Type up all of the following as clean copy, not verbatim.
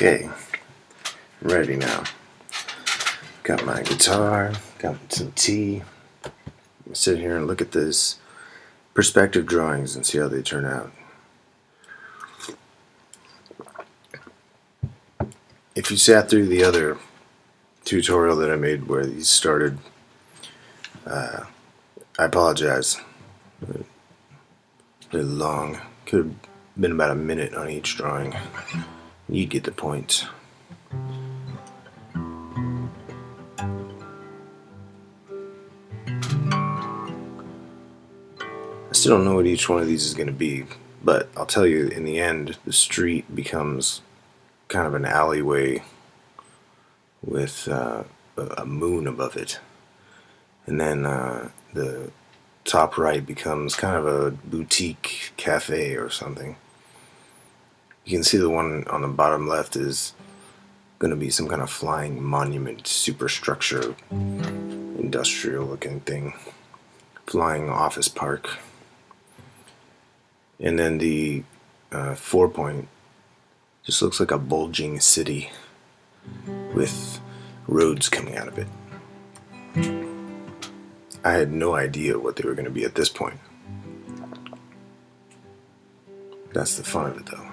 Okay, ready now. Got my guitar, got some tea. Sit here and look at this perspective drawings and see how they turn out. If you sat through the other tutorial that I made where these started, I apologize. Really long. Could have been about a minute on each drawing. You get the point. I still don't know what each one of these is going to be, but I'll tell you, in the end, the street becomes kind of an alleyway with a moon above it. And then the top right becomes kind of a boutique cafe or something. You can see the one on the bottom left is going to be some kind of flying monument, superstructure, industrial looking thing. Flying office park. And then the 4-point just looks like a bulging city with roads coming out of it. I had no idea what they were going to be at this point. That's the fun of it, though.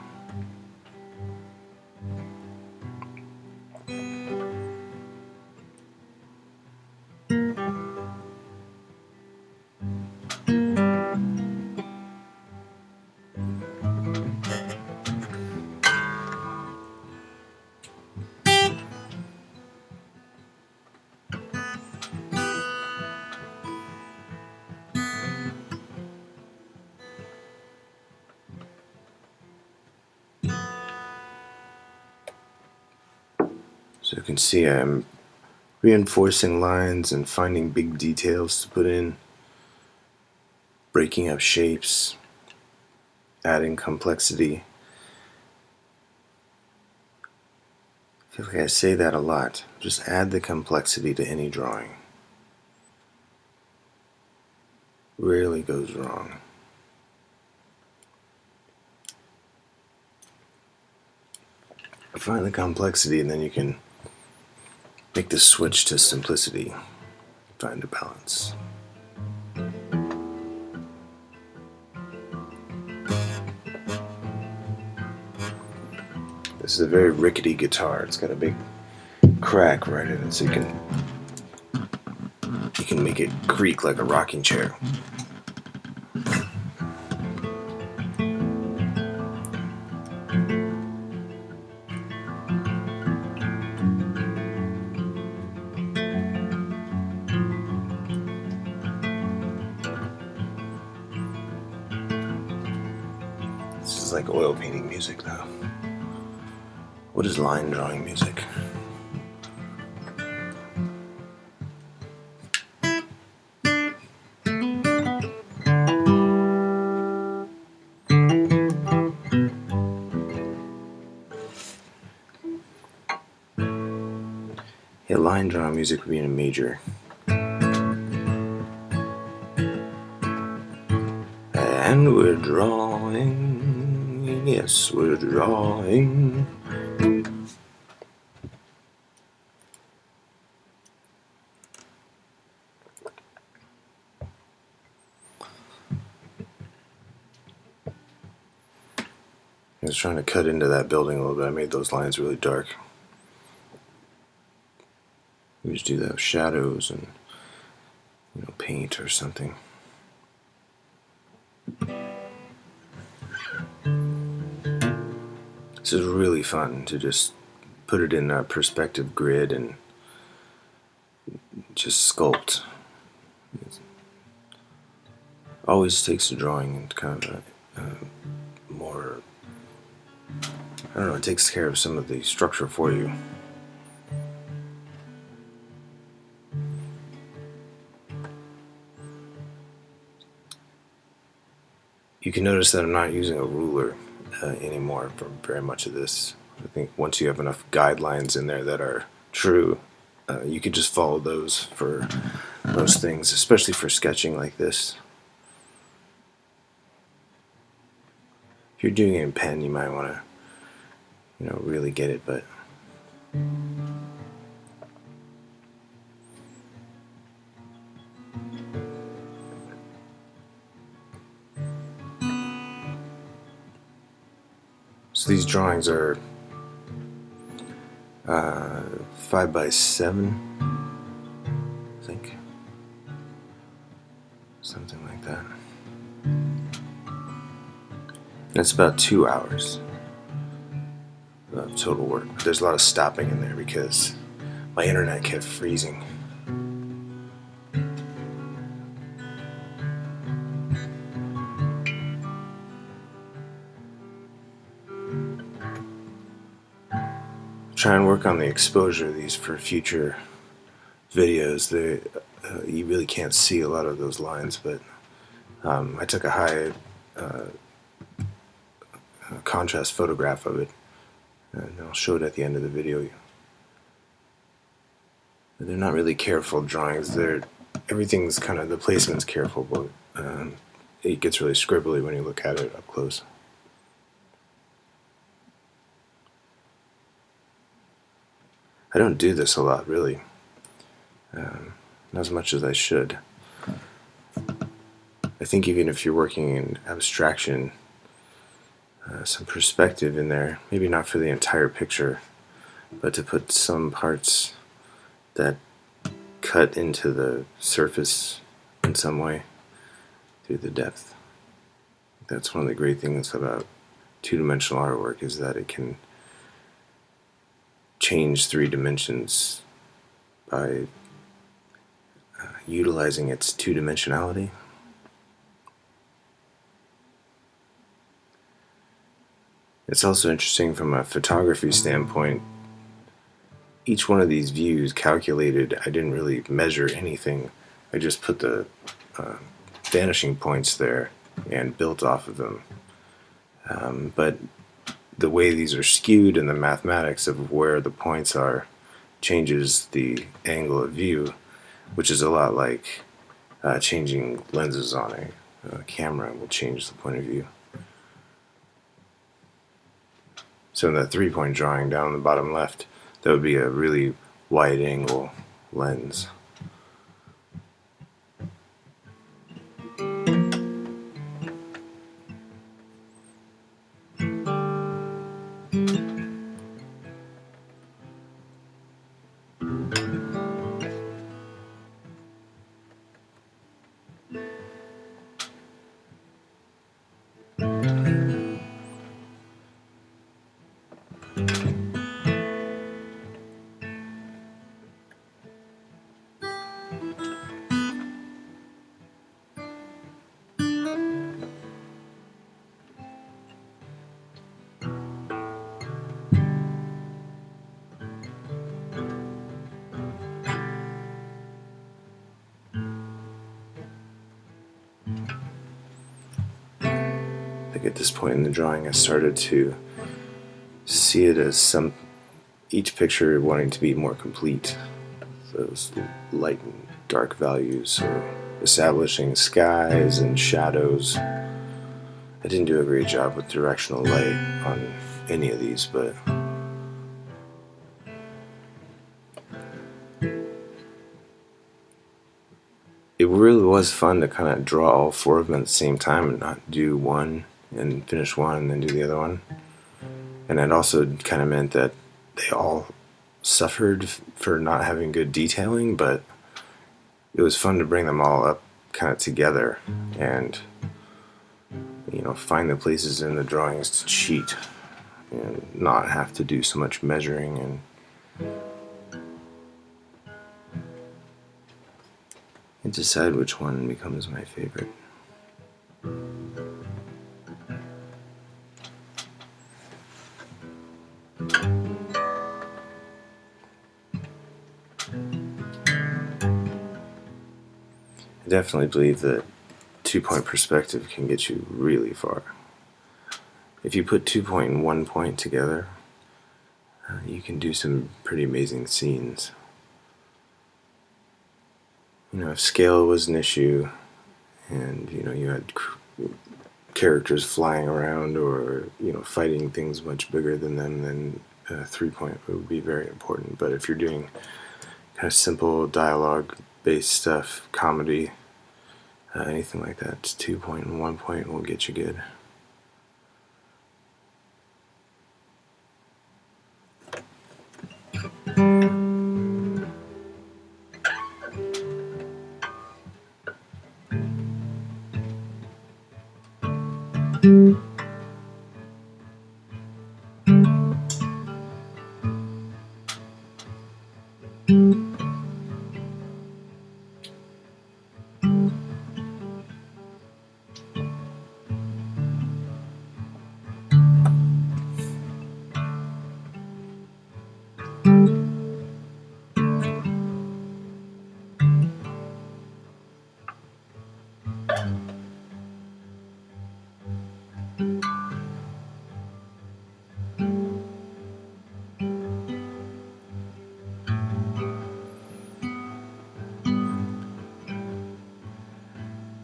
So you can see I'm reinforcing lines and finding big details to put in, breaking up shapes, adding complexity. I feel like I say that a lot. Just add the complexity to any drawing. Rarely goes wrong. Find the complexity and then you can make the switch to simplicity. Find a balance. This is a very rickety guitar. It's got a big crack right in it, so you can make it creak like a rocking chair. This is like oil painting music now. What is line drawing music? Yeah, line drawing music would be in a major. And we're drawing, yes, we're drawing. I was trying to cut into that building a little bit. I made those lines really dark. We just do that with shadows and paint or something. This is really fun to just put it in a perspective grid and just sculpt. It always takes a drawing and kind of more, I don't know, it takes care of some of the structure for you. You can notice that I'm not using a ruler anymore for very much of this. I think once you have enough guidelines in there that are true, you can just follow those for most things, especially for sketching like this. If you're doing it in pen, you might want to really get it, but so these drawings are 5 by 7, I think, something like that. And it's about 2 hours of total work. There's a lot of stopping in there because my internet kept freezing. Try and work on the exposure of these for future videos. You really can't see a lot of those lines, but I took a high contrast photograph of it, and I'll show it at the end of the video. They're not really careful drawings. Everything's kind of, the placement's careful, but it gets really scribbly when you look at it up close. I don't do this a lot, really. Not as much as I should. I think even if you're working in abstraction, some perspective in there, maybe not for the entire picture, but to put some parts that cut into the surface in some way through the depth. That's one of the great things about two-dimensional artwork, is that it can change 3 dimensions by utilizing its two-dimensionality. It's also interesting from a photography standpoint. Each one of these views calculated, I didn't really measure anything. I just put the vanishing points there and built off of them. But the way these are skewed and the mathematics of where the points are changes the angle of view, which is a lot like changing lenses on a camera will change the point of view. So in that 3-point drawing down in the bottom left, that would be a really wide angle lens. I think at this point in the drawing I started to see it as each picture wanting to be more complete. Those light and dark values, so establishing skies and shadows. I didn't do a great job with directional light on any of these, but it really was fun to kind of draw all 4 of them at the same time and not do one and finish one and then do the other one. And it also kind of meant that they all suffered for not having good detailing, but it was fun to bring them all up kind of together and find the places in the drawings to cheat and not have to do so much measuring and decide which one becomes my favorite. I definitely believe that 2-point perspective can get you really far. If you put 2-point and 1-point together, you can do some pretty amazing scenes. If scale was an issue and you had characters flying around or fighting things much bigger than them, then 3 point would be very important. But if you're doing kind of simple dialogue based stuff, comedy, anything like that, 2 point and 1 point will get you good.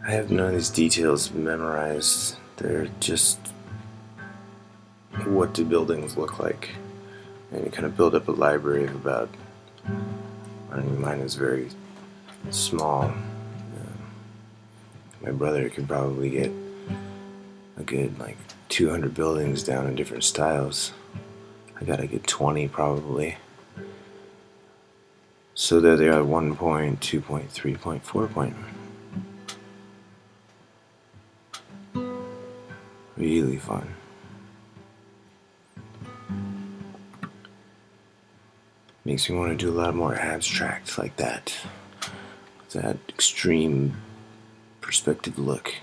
I have none of these details memorized. They're just what do buildings look like, and you kind of build up a library of about, I mean, mine is very small. My brother could probably get a good 200 buildings down in different styles. I gotta get 20 probably. So there they are: 1 point, 2 point, 3 point, 4 point. Really fun. Makes me want to do a lot more abstract like that. That extreme perspective look.